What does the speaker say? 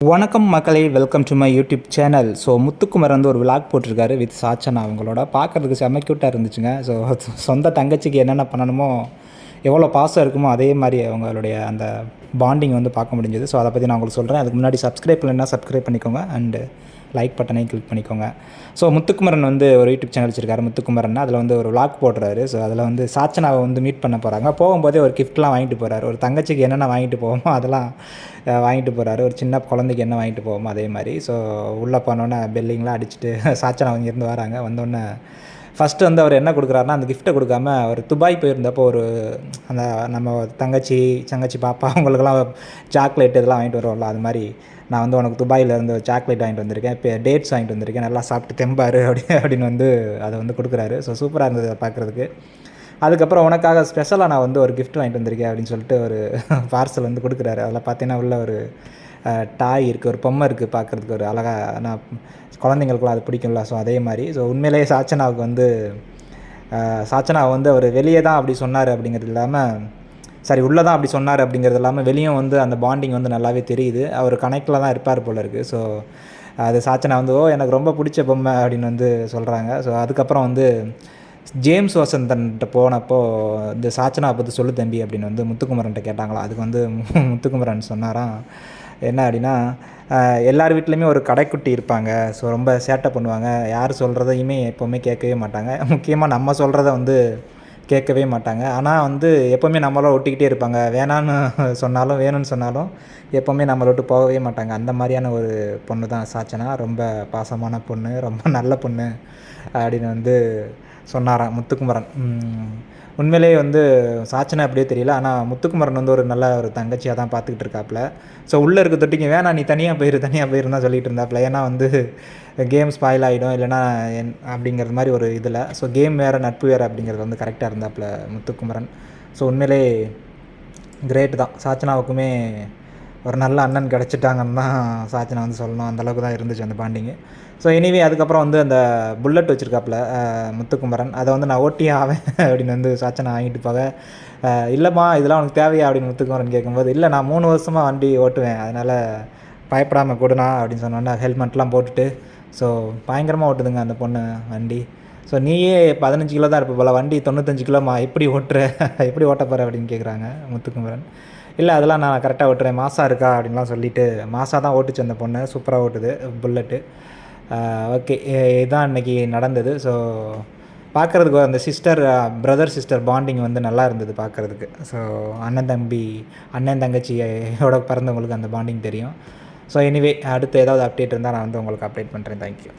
வணக்கம் மக்களே, welcome to my YouTube channel. So Muthukumar வந்து ஒரு விளாக் போட்டிருக்காரு வித் சாச்சனா. அவங்களோட பார்க்குறதுக்கு செம்ம க்யூட்டாக இருந்துச்சுங்க. ஸோ சொந்த தங்கச்சிக்கு என்னென்ன பண்ணணுமோ, எவ்வளோ பாசம் இருக்குமோ அதே மாதிரி அவங்களுடைய அந்த பாண்டிங் வந்து பார்க்க முடிஞ்சது. ஸோ அதை பற்றி நான் உங்களுக்கு சொல்கிறேன். அதுக்கு முன்னாடி சப்ஸ்கிரைப் பண்ணலைன்னா சப்ஸ்கிரைப் பண்ணிக்கோங்க அண்டு லைக் பட்டனையும் கிளிக் பண்ணிக்கோங்க. ஸோ முத்துக்குமரன் வந்து ஒரு யூடியூப் சேனல் வச்சிருக்காரு முத்துக்குமரன். அதில் வந்து ஒரு விளாக் போடுறாரு. ஸோ அதில் வந்து சாச்சனாவை வந்து மீட் பண்ண போகிறாங்க. போகும்போதே ஒரு கிஃப்ட்லாம் வாங்கிட்டு போகிறாரு. ஒரு தங்கச்சிக்கு என்னென்ன வாங்கிட்டு போவோமோ அதெல்லாம் வாங்கிட்டு போகிறாரு. ஒரு சின்ன குழந்தைக்கு என்ன வாங்கிட்டு போவோமோ அதே மாதிரி. ஸோ உள்ளே போனோன்னே பெல்லிங்லாம் அடிச்சுட்டு சாச்சனா அங்கேருந்து வராங்க. வந்தோடனே ஃபஸ்ட்டு வந்து அவர் என்ன கொடுக்குறாருன்னா, அந்த கிஃப்ட்டை கொடுக்காம அவர் துபாய் போயிருந்தப்போ ஒரு அந்த நம்ம தங்கச்சி பாப்பா அவங்களுக்கெல்லாம் சாக்லேட் இதெல்லாம் வாங்கிட்டு வருவோம்ல, அது மாதிரி நான் வந்து உனக்கு துபாயிலேருந்து சாக்லேட் வாங்கிட்டு வந்திருக்கேன், இப்போ டேட்ஸ் வாங்கிட்டு வந்திருக்கேன், நல்லா சாப்பிட்டு தெம்பாரு அப்படின்னு வந்து அதை வந்து கொடுக்குறாரு. ஸோ சூப்பராக இருந்தது அதை பார்க்குறதுக்கு. அதுக்கப்புறம் உனக்காக ஸ்பெஷலாக நான் வந்து ஒரு கிஃப்ட் வாங்கிட்டு வந்திருக்கேன் அப்படின்னு சொல்லிட்டு ஒரு பார்சல் வந்து கொடுக்குறாரு. அதில் பார்த்தீங்கன்னா உள்ள ஒரு டாய் இருக்குது, ஒரு பொம்மை இருக்குது, பார்க்குறதுக்கு ஒரு அழகாக. நான் குழந்தைங்களுக்குலாம் அது பிடிக்கும்ல. ஸோ அதே மாதிரி ஸோ உண்மையிலேயே சாச்சனாவுக்கு வந்து சாச்சனா வந்து அவர் வெளியே தான் அப்படி சொன்னார் அப்படிங்கிறது இல்லாமல், சரி உள்ளே தான் அப்படி சொன்னார் அப்படிங்கிறது இல்லாமல் வெளியும் வந்து அந்த பாண்டிங் வந்து நல்லாவே தெரியுது. அவர் கனெக்டில் தான் இருப்பார் போல இருக்குது. ஸோ அது சாச்சனா வந்து எனக்கு ரொம்ப பிடிச்ச பொம்மை அப்படின்னு வந்து சொல்கிறாங்க. ஸோ அதுக்கப்புறம் வந்து ஜேம்ஸ் வசந்தன்கிட்ட போனப்போ இந்த சாச்சனா பற்றி சொல்லு தம்பி அப்படின்னு வந்து முத்துக்குமரன்ட்ட கேட்டாங்களா. அதுக்கு வந்து முத்துக்குமரன் சொன்னாராம் என்ன அப்படின்னா, எல்லார் வீட்லேயுமே ஒரு கடைக்குட்டி இருப்பாங்க. ஸோ ரொம்ப சேட்டை பண்ணுவாங்க. யார் சொல்கிறதையுமே எப்போவுமே கேட்கவே மாட்டாங்க. முக்கியமாக நம்ம சொல்கிறத வந்து கேட்கவே மாட்டாங்க. ஆனால் வந்து எப்போவுமே நம்மளோட ஒட்டிக்கிட்டே இருப்பாங்க. வேணான்னு சொன்னாலும் வேணும்னு சொன்னாலும் எப்போவுமே நம்மளை விட்டு போகவே மாட்டாங்க. அந்த மாதிரியான ஒரு பொண்ணு தான் சாச்சனா. ரொம்ப பாசமான பொண்ணு, ரொம்ப நல்ல பொண்ணு அப்படின்னு வந்து சொன்னாராம் முத்துக்குமரன். உண்மையிலேயே வந்து சாச்சனா அப்படியே தெரியல. ஆனால் முத்துக்குமரன் வந்து ஒரு நல்ல ஒரு தங்கச்சியாக தான் பார்த்துக்கிட்டு இருக்காப்புல. ஸோ உள்ளே இருக்க தொட்டிங்க வேணாம் நீ தனியாக போயிரு தான் சொல்லிகிட்டு இருந்தாப்புல. ஏன்னா வந்து கேம் ஸ்பாயில் ஆகிடும் இல்லைனா அப்படிங்கிறது மாதிரி ஒரு இதில். ஸோ கேம் வேறு நட்பு வேறு அப்படிங்கிறது வந்து கரெக்டாக இருந்தாப்புல முத்துக்குமரன். ஸோ உண்மையிலே கிரேட் தான். சாச்சனாவுக்குமே ஒரு நல்ல அண்ணன் கிடச்சிட்டாங்கன்னு தான் சாச்சனா வந்து சொல்லணும். அந்தளவுக்கு தான் இருந்துச்சு அந்த பாண்டிங்கு. ஸோ எனிவே அதுக்கப்புறம் வந்து அந்த புல்லட் வச்சுருக்காப்புல முத்துக்குமரன். அதை வந்து நான் ஓட்டியே ஆவேன் அப்படின்னு வந்து சாச்சனா வாங்கிட்டு போக, இல்லைம்மா இதெல்லாம் உனக்கு தேவையா அப்படின்னு முத்துக்குமரன் கேட்கும்போது, இல்லை நான் 3 வருஷமாக வண்டி ஓட்டுவேன், அதனால் பயப்படாமல் கொடுண்ணா அப்படின்னு சொன்னோன்னே ஹெல்மெட்லாம் போட்டுட்டு ஸோ பயங்கரமாக ஓட்டுதுங்க அந்த பொண்ணு வண்டி. ஸோ நீயே 15 கிலோ தான் இருப்ப போல, வண்டி 95 கிலோமா, எப்படி ஓட்டுற எப்படி ஓட்ட போகிற அப்படின்னு கேட்குறாங்க முத்துக்குமரன். இல்லை அதெல்லாம் நான் கரெக்டாக ஓட்டுறேன், மாசாக இருக்கா அப்படின்லாம் சொல்லிவிட்டு மாசாக தான் ஓட்டுச்சு அந்த பொண்ணு. சூப்பராக ஓட்டுது புல்லட்டு. ஓகே, இதுதான் இன்றைக்கி நடந்தது. ஸோ பார்க்குறதுக்கு அந்த பிரதர் சிஸ்டர் பாண்டிங் வந்து நல்லா இருந்தது பார்க்குறதுக்கு. ஸோ அண்ணன் தங்கச்சியோட பிறந்தவங்களுக்கு அந்த பாண்டிங் தெரியும். ஸோ எனிவே அடுத்து ஏதாவது அப்டேட் இருந்தால் நான் வந்து உங்களுக்கு அப்டேட் பண்ணுறேன். தேங்க்யூ.